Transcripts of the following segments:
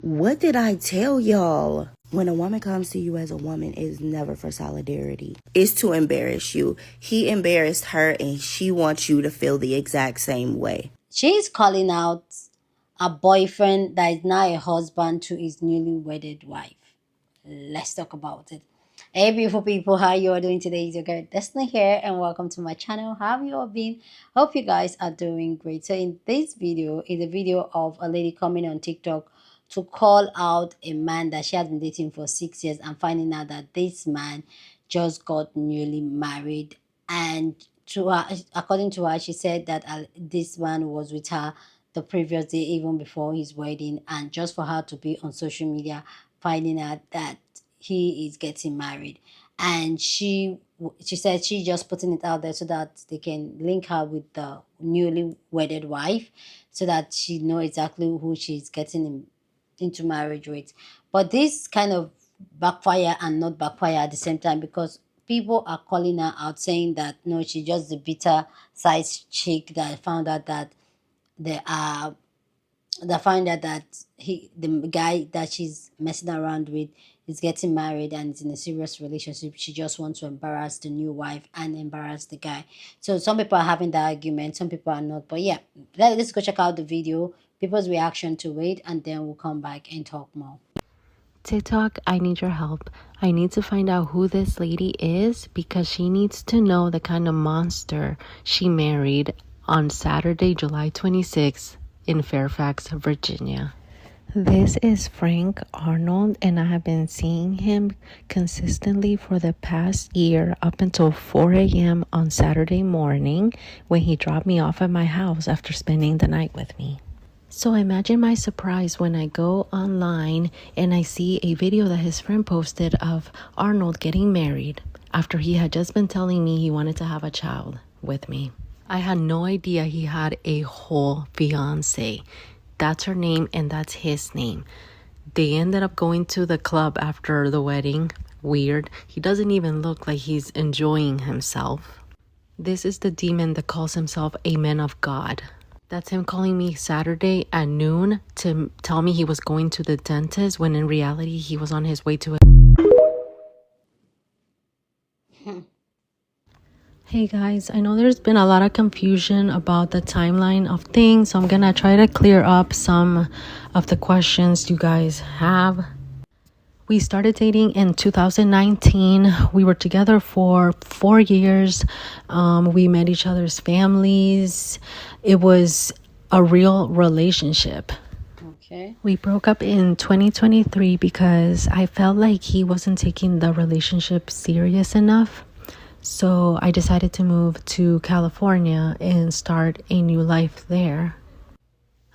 What did I tell y'all? When a woman comes to you as a woman, it's never for solidarity. It's to embarrass you. He embarrassed her and she wants you to feel the exact same way. She's calling out a boyfriend that is now a husband to his newly wedded wife. Let's talk about it. Hey, beautiful people, how you all doing today? It's your girl Destiny here, and welcome to my channel. How have you all been? Hope you guys are doing great. So, in this video, is a video of a lady coming on TikTok to call out a man that she has been dating for 6 years and finding out that this man just got newly married. And to her, according to her, she said that this man was with her the previous day, even before his wedding, and just for her to be on social media finding out that he is getting married. And she said she just putting it out there so that they can link her with the newly wedded wife, so that she know exactly who she's getting into marriage with. But this kind of backfire and not backfire at the same time, because people are calling her out saying that no, she's just the bitter sized chick that found out that there are that find out that the guy that she's messing around with is getting married and is in a serious relationship. She just wants to embarrass the new wife and embarrass the guy. So some people are having that argument, some people are not. But yeah, let's go check out the video, people's reaction to it, and then we'll come back and talk more. TikTok, I need your help. I need to find out who this lady is because she needs to know the kind of monster she married on Saturday, July 26th in Fairfax, Virginia. This is Frank Arnold, and I have been seeing him consistently for the past year up until 4 a.m. on Saturday morning when he dropped me off at my house after spending the night with me. So imagine my surprise when I go online and I see a video that his friend posted of Arnold getting married after he had just been telling me he wanted to have a child with me. I had no idea he had a whole fiance. That's her name and that's his name. They ended up going to the club after the wedding. Weird. He doesn't even look like he's enjoying himself. This is the demon that calls himself a man of God. That's him calling me Saturday at noon to tell me he was going to the dentist when in reality he was on his way to Hey guys, I know there's been a lot of confusion about the timeline of things, so I'm gonna try to clear up some of the questions you guys have. We started dating in 2019. We were together for 4 years. We met each other's families. It was a real relationship. Okay. We broke up in 2023 because I felt like he wasn't taking the relationship serious enough. So I decided to move to California and start a new life there.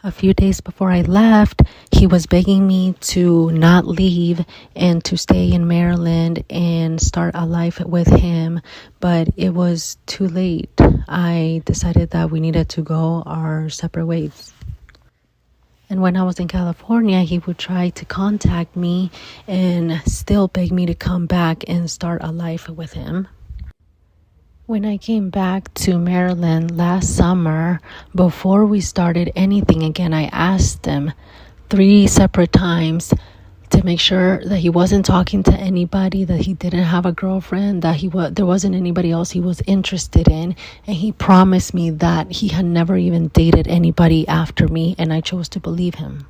A few days before I left, he was begging me to not leave and to stay in Maryland and start a life with him, but it was too late. I decided that we needed to go our separate ways. And when I was in California, he would try to contact me and still beg me to come back and start a life with him. When I came back to Maryland last summer, before we started anything again, I asked him 3 separate times to make sure that he wasn't talking to anybody, that he didn't have a girlfriend, that there wasn't anybody else he was interested in. And he promised me that he had never even dated anybody after me, and I chose to believe him.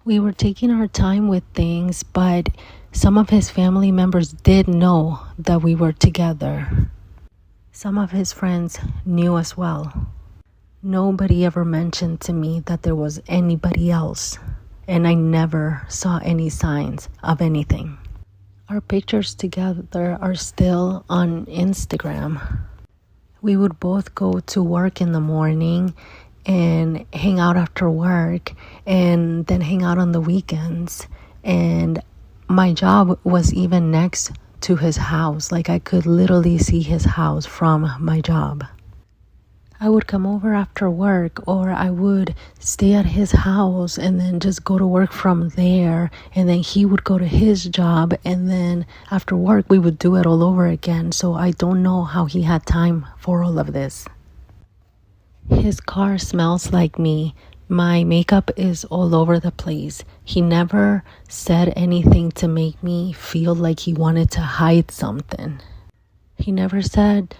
We were taking our time with things, but some of his family members did know that we were together. Some of his friends knew as well. Nobody ever mentioned to me that there was anybody else, and I never saw any signs of anything. Our pictures together are still on Instagram. We would both go to work in the morning and hang out after work and then hang out on the weekends. And my job was even next to his house. Like I could literally see his house from my job. I would come over after work, or I would stay at his house and then just go to work from there, and then he would go to his job, and then after work we would do it all over again. So I don't know how he had time for all of this. His car smells like me My makeup is all over the place. He never said anything to make me feel like he wanted to hide something. He never said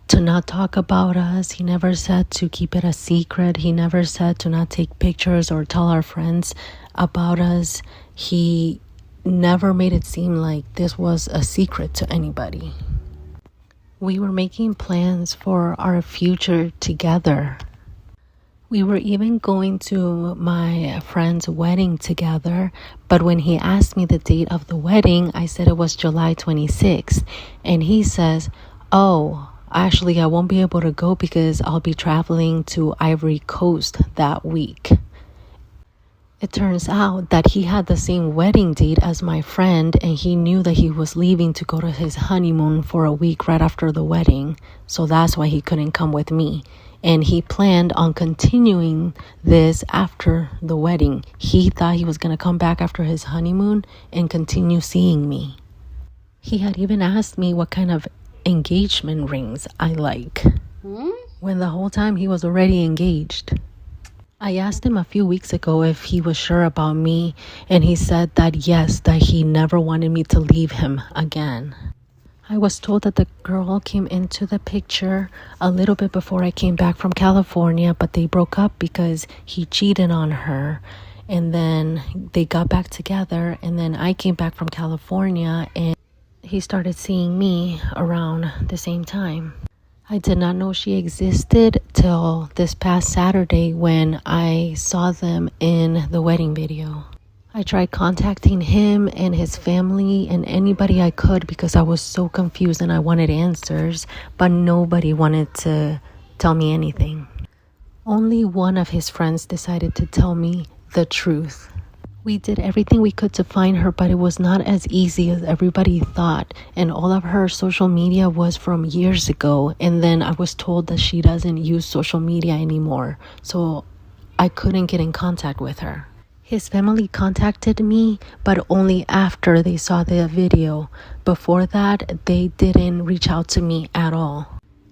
to not talk about us. He never said to keep it a secret. He never said to not take pictures or tell our friends about us. He never made it seem like this was a secret to anybody. We were making plans for our future together. We were even going to my friend's wedding together, but when he asked me the date of the wedding, I said it was July 26th. And he says, "Oh, actually, I won't be able to go because I'll be traveling to Ivory Coast that week." It turns out that he had the same wedding date as my friend, and he knew that he was leaving to go to his honeymoon for a week right after the wedding. So that's why he couldn't come with me. And he planned on continuing this after the wedding. He thought he was going to come back after his honeymoon and continue seeing me. He had even asked me what kind of engagement rings I like, when the whole time he was already engaged. I asked him a few weeks ago if he was sure about me, and he said that yes, that he never wanted me to leave him again. I was told that the girl came into the picture a little bit before I came back from California, but they broke up because he cheated on her. And then they got back together, and then I came back from California and he started seeing me around the same time. I did not know she existed till this past Saturday when I saw them in the wedding video. I tried contacting him and his family and anybody I could because I was so confused and I wanted answers, but nobody wanted to tell me anything. Only one of his friends decided to tell me the truth. We did everything we could to find her, but it was not as easy as everybody thought. And all of her social media was from years ago. And then I was told that she doesn't use social media anymore. So I couldn't get in contact with her. His family contacted me, but only after they saw the video. Before that, they didn't reach out to me at all.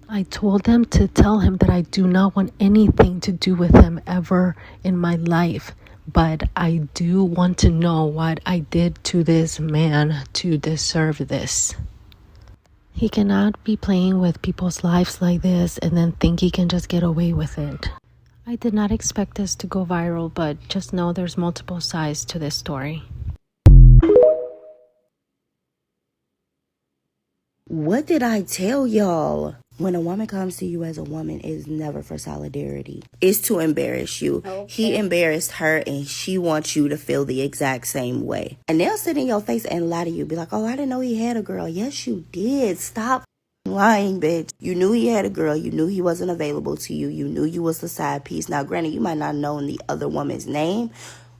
I told them to tell him that I do not want anything to do with him ever in my life. But I do want to know what I did to this man to deserve this. He cannot be playing with people's lives like this and then think he can just get away with it. I did not expect this to go viral, but just know there's multiple sides to this story. What did I tell y'all? When a woman comes to you as a woman, it's never for solidarity. It's to embarrass you. Okay. He embarrassed her and she wants you to feel the exact same way. And they'll sit in your face and lie to you. Be like, oh, I didn't know he had a girl. Yes, you did. Stop lying, bitch. You knew he had a girl. You knew he wasn't available to you. You knew you was the side piece. Now, granted, you might not know the other woman's name,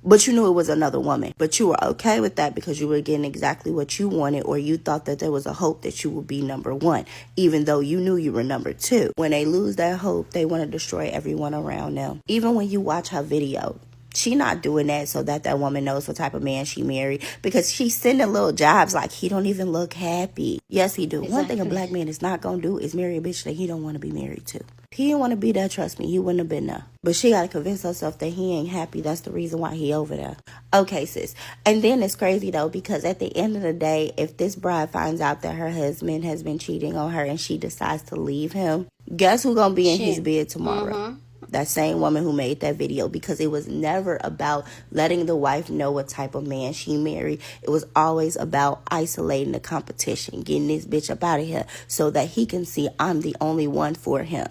but you knew it was another woman. But you were okay with that because you were getting exactly what you wanted, or you thought that there was a hope that you would be number one, even though you knew you were number two. When they lose that hope, they want to destroy everyone around them. Even when you watch her video, she not doing that so that that woman knows what type of man she married, because she's sending little jobs like he don't even look happy. Yes, he do. Exactly. One thing a black man is not going to do is marry a bitch that he don't want to be married to. He didn't want to be there, trust me. He wouldn't have been there. But she got to convince herself that he ain't happy. That's the reason why he over there. Okay, sis. And then it's crazy, though, because at the end of the day, if this bride finds out that her husband has been cheating on her and she decides to leave him, guess who's going to be in his bed tomorrow? Mm-hmm. That same woman who made that video, because it was never about letting the wife know what type of man she married. It was always about isolating the competition, getting this bitch up out of here so that he can see I'm the only one for him.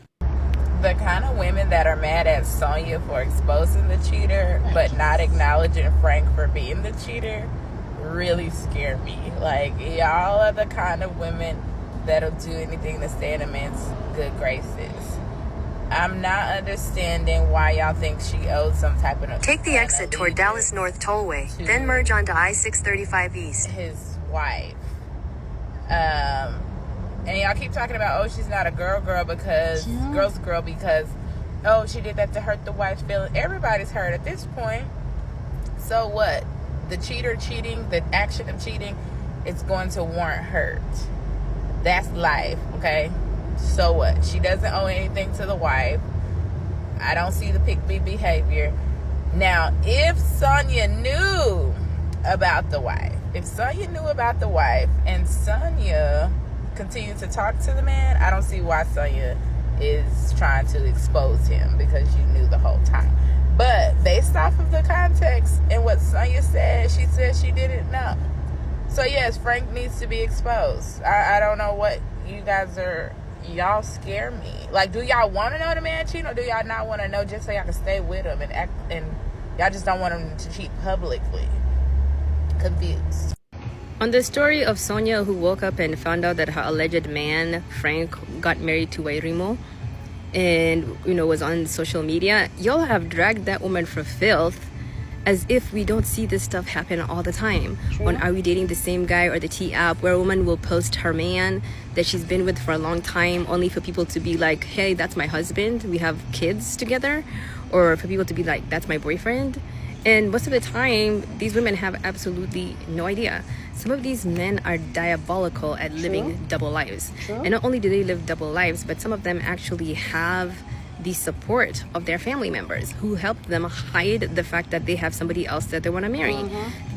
The kind of women that are mad at Sonia for exposing the cheater but not acknowledging Frank for being the cheater really scare me. Like, y'all are the kind of women that'll do anything to stay in a man's good graces. I'm not understanding why y'all think she owes some type of... Take the exit toward Dallas North Tollway, then merge onto I-635 East. His wife. And y'all keep talking about, oh, she's not a girl because, girl's girl because, oh, she did that to hurt the wife's feelings. Everybody's hurt at this point. So what? The cheater cheating, the action of cheating, it's going to warrant hurt. That's life, okay? So what? She doesn't owe anything to the wife. I don't see the pick me behavior. Now, if Sonia knew about the wife, and Sonia continued to talk to the man, I don't see why Sonia is trying to expose him, because you knew the whole time. But based off of the context and what Sonia said, she said she didn't know. So yes, Frank needs to be exposed. I don't know what you guys are. Y'all scare me. Like, do y'all want to know the man cheating, or do y'all not want to know just so y'all can stay with him and act, and y'all just don't want him to cheat publicly? Confused. On the story of Sonia, who woke up and found out that her alleged man, Frank, got married to Wairimo and, was on social media, y'all have dragged that woman for filth as if we don't see this stuff happen all the time. True. On Are We Dating the Same Guy or the T app, where a woman will post her man that she's been with for a long time, only for people to be like, hey, that's my husband, we have kids together, or for people to be like, that's my boyfriend. And most of the time, these women have absolutely no idea. Some of these men are diabolical at living double lives. And not only do they live double lives, but some of them actually have the support of their family members who help them hide the fact that they have somebody else that they want to marry.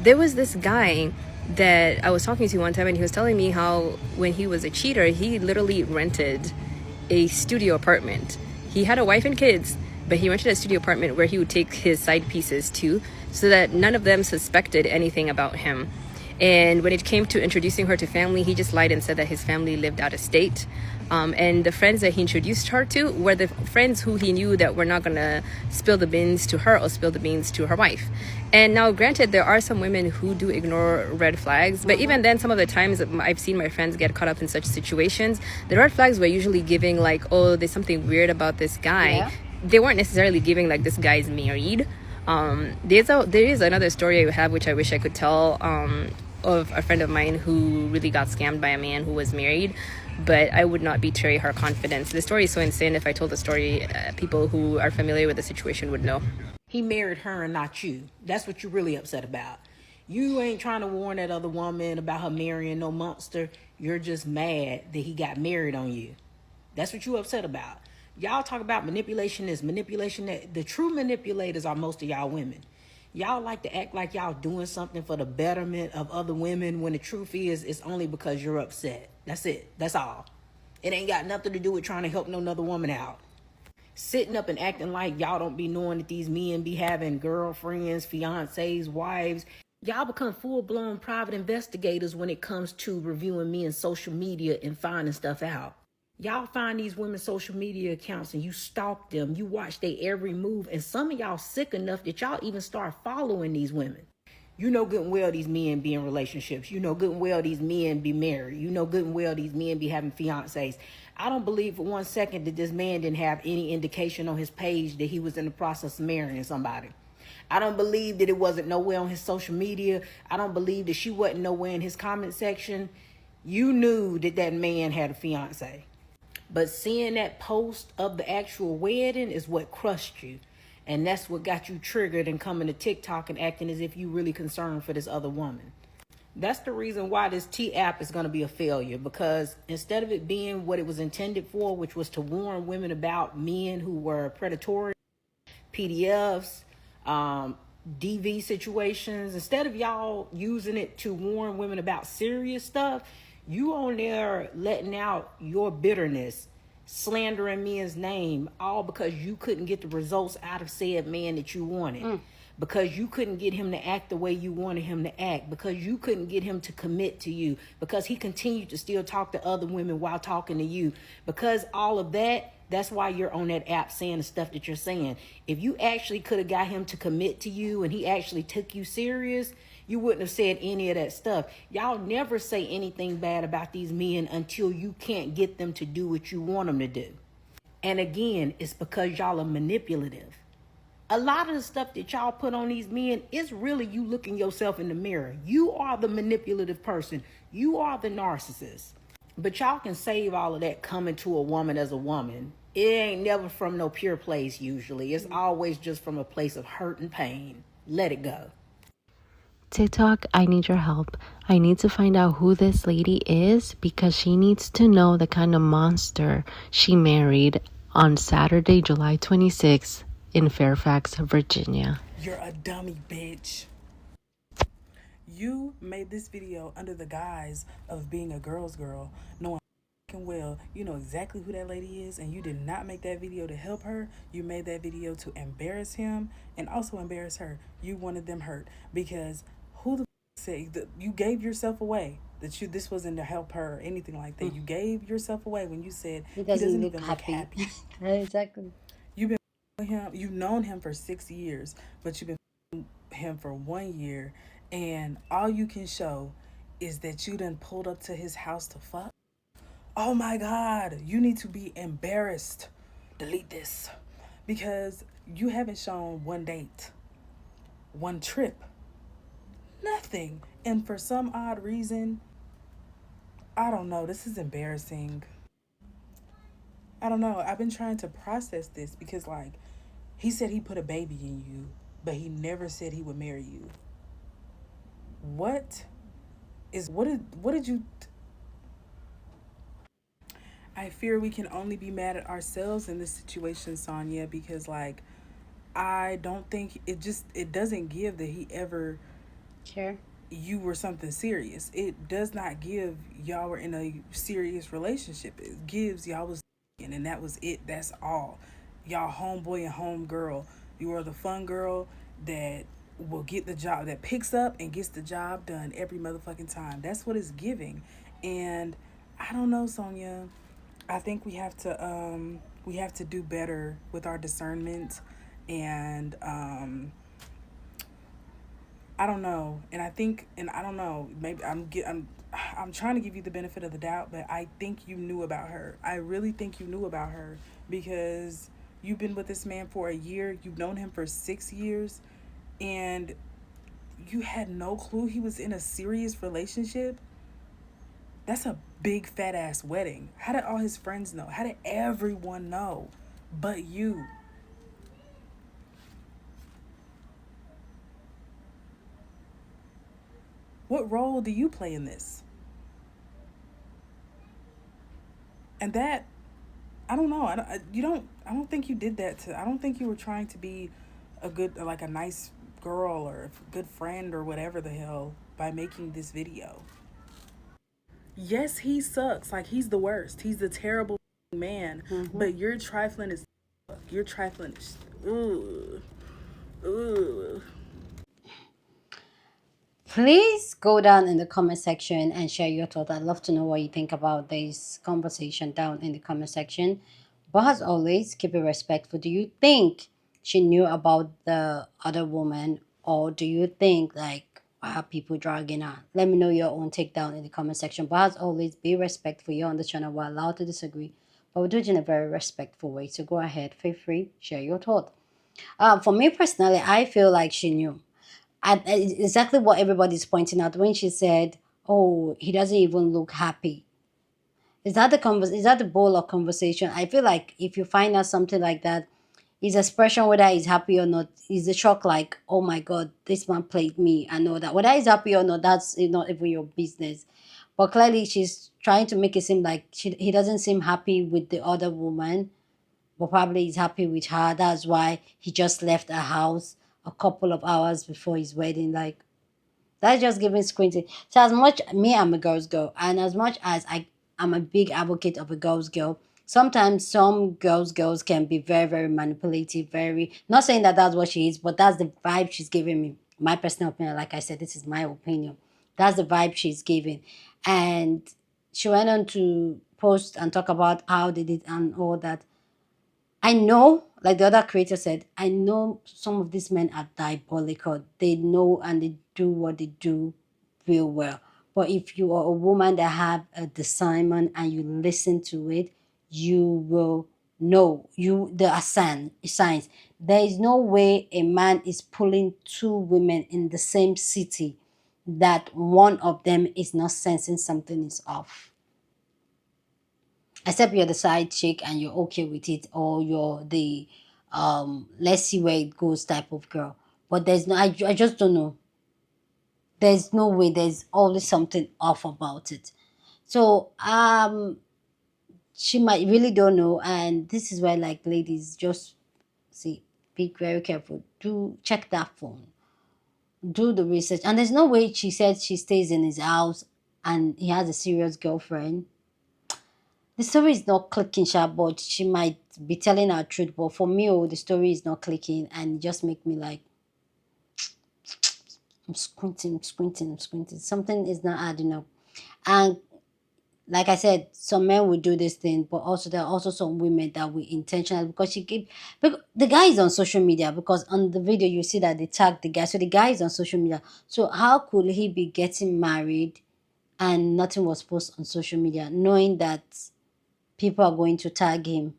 There was this guy that I was talking to one time, and he was telling me how when he was a cheater, he literally rented a studio apartment. He had a wife and kids, but he rented a studio apartment where he would take his side pieces to, so that none of them suspected anything about him. And when it came to introducing her to family, he just lied and said that his family lived out of state. And the friends that he introduced her to were the friends who he knew that were not going to spill the beans to her or spill the beans to her wife. And now, granted, there are some women who do ignore red flags, but even then, some of the times I've seen my friends get caught up in such situations, the red flags were usually giving like, oh, there's something weird about this guy. Yeah. They weren't necessarily giving like, this guy's married. There is another story I have, which I wish I could tell, of a friend of mine who really got scammed by a man who was married, but I would not betray her confidence. The story is so insane. If I told the story, people who are familiar with the situation would know. He married her and not you. That's what you're really upset about. You ain't trying to warn that other woman about her marrying no monster. You're just mad that he got married on you. That's what you upset about. Y'all talk about manipulation this, manipulation that. The true manipulators are most of y'all women. Y'all like to act like y'all doing something for the betterment of other women, when the truth is it's only because you're upset. That's it. That's all. It ain't got nothing to do with trying to help no other woman out. Sitting up and acting like y'all don't be knowing that these men be having girlfriends, fiancés, wives. Y'all become full-blown private investigators when it comes to reviewing men's social media and finding stuff out. Y'all find these women's social media accounts and you stalk them. You watch their every move. And some of y'all sick enough that y'all even start following these women. You know good and well these men be in relationships. You know good and well these men be married. You know good and well these men be having fiancés. I don't believe for 1 second that this man didn't have any indication on his page that he was in the process of marrying somebody. I don't believe that it wasn't nowhere on his social media. I don't believe that she wasn't nowhere in his comment section. You knew that that man had a fiancé. But seeing that post of the actual wedding is what crushed you. And that's what got you triggered and coming to TikTok and acting as if you really concerned for this other woman. That's the reason why this T app is going to be a failure. Because instead of it being what it was intended for, which was to warn women about men who were predatory, PDFs, DV situations, instead of y'all using it to warn women about serious stuff, you on there letting out your bitterness, slandering men's name, all because you couldn't get the results out of said man that you wanted. Because you couldn't get him to act the way you wanted him to act. Because you couldn't get him to commit to you. Because he continued to still talk to other women while talking to you. Because all of that, that's why you're on that app saying the stuff that you're saying. If you actually could have got him to commit to you and he actually took you serious, you wouldn't have said any of that stuff. Y'all never say anything bad about these men until you can't get them to do what you want them to do. And again, it's because y'all are manipulative. A lot of the stuff that y'all put on these men is really you looking yourself in the mirror. You are the manipulative person. You are the narcissist. But y'all can save all of that coming to a woman as a woman. It ain't never from no pure place usually. It's always just from a place of hurt and pain. Let it go. TikTok, I need your help. I need to find out who this lady is because she needs to know the kind of monster she married on Saturday, July 26th in Fairfax, Virginia. You're a dummy, bitch. You made this video under the guise of being a girl's girl, knowing well you know exactly who that lady is, and you did not make that video to help her. You made that video to embarrass him and also embarrass her. You wanted them hurt because who the say that you gave yourself away, that you this wasn't to help her or anything like that. You gave yourself away when you said He he doesn't doesn't look even look happy. happy. Exactly. You've been with him, you've known him for 6 years, but you've been him for 1 year, and all you can show is that you done pulled up to his house to fuck. Oh my God, you need to be embarrassed. Delete this. Because you haven't shown one date, one trip, nothing. And for some odd reason, I don't know, this is embarrassing. I don't know. I've been trying to process this because, like, he said he put a baby in you, but he never said he would marry you. What what did you I fear we can only be mad at ourselves in this situation, Sonia, because like I don't think it doesn't give that he ever Sure. you were something serious. It does not give y'all were in a serious relationship. It gives y'all was and that was it. That's all. Y'all homeboy and homegirl. You are the fun girl that will get the job that picks up and gets the job done every motherfucking time. That's what it's giving. And I don't know, Sonia. I think we have to do better with our discernment, and I don't know. And I think, and I don't know, maybe I'm trying to give you the benefit of the doubt, but I think you knew about her. I really think you knew about her because you've been with this man for a year. You've known him for 6 years, and you had no clue he was in a serious relationship. That's a big fat ass wedding. How did all his friends know? How did everyone know but you? What role do you play in this? And that, I don't know. I don't think you did that to. I don't think you were trying to be a good, like a nice girl or a good friend or whatever the hell by making this video. Yes, he sucks. Like he's the worst. He's the terrible man. But you're trifling as you're trifling as ooh. Ooh. Please go down in the comment section and share your thoughts. I'd love to know what you think about this conversation down in the comment section. But as always, keep it respectful. Do you think she knew about the other woman, or do you think like why are people dragging her? Let me know your own take down in the comment section. But as always, be respectful. You're on the channel. We're allowed to disagree, but we do it in a very respectful way. So go ahead, feel free, share your thought. For me personally, I feel like she knew. Exactly what everybody's pointing out when she said, "Oh, he doesn't even look happy." Is that is that the bowl of conversation? I feel like if you find out something like that, his expression, whether he's happy or not, is a shock. Like, oh my god, this man played me. I know that. Whether he's happy or not, that's not even your business. But clearly, she's trying to make it seem like he doesn't seem happy with the other woman, but probably he's happy with her. That's why he just left her house a couple of hours before his wedding. Like, that's just giving squinting. So as much me, I'm a girl's girl, and as much as I'm a big advocate of a girl's girl. Sometimes some girls can be very very manipulative. Very not saying that that's what she is, but that's the vibe she's giving me. My personal opinion, like I said, this is my opinion. That's the vibe she's giving, and she went on to post and talk about how they did and all that. I know, like the other creator said, I know some of these men are diabolical. They know and they do what they do real well. But if you are a woman that have a discernment and you listen to it, you will know there are signs. There is no way a man is pulling two women in the same city that one of them is not sensing something is off, except you're the side chick and you're okay with it, or you're the let's see where it goes type of girl. But there's no, I just don't know. There's no way. There's always something off about it. So she might really don't know. And this is where, like, ladies, just see, be very careful. Do check that phone, do the research. And there's no way she said she stays in his house and he has a serious girlfriend. The story is not clicking sharp, but she might be telling her truth. But for me, oh, the story is not clicking, and it just make me like, I'm squinting, I'm squinting, I'm squinting. Something is not adding up. And like I said, some men will do this thing, but also there are also some women that will intentionally, because she keep, because the guy is on social media, because on the video you see that they tag the guy, so the guy is on social media. So how could he be getting married and nothing was posted on social media, knowing that people are going to tag him?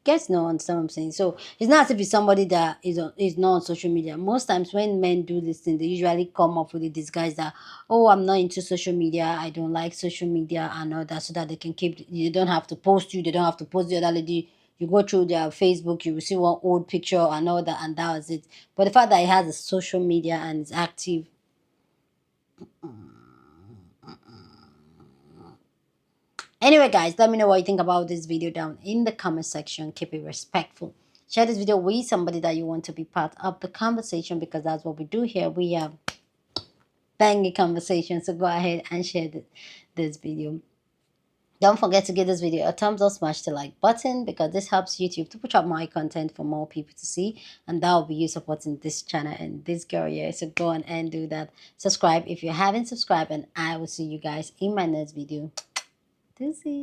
Guys no understand what I'm saying. So it's not as if it's somebody that is not on social media. Most times when men do this thing, they usually come up with a disguise that, oh, I'm not into social media, I don't like social media and all that, so that they can keep, you don't have to post you, they don't have to post the other lady. You go through their Facebook, you will see one old picture and all that, and that was it. But the fact that he has a social media and is active. Anyway, guys, let me know what you think about this video down in the comment section. Keep it respectful. Share this video with somebody that you want to be part of the conversation, because that's what we do here. We have banging conversation. So go ahead and share this video. Don't forget to give this video a thumbs up, smash the like button, because this helps YouTube to push out my content for more people to see, and that will be you supporting this channel and this girl here. So go on and do that. Subscribe if you haven't subscribed, and I will see you guys in my next video. Deuces.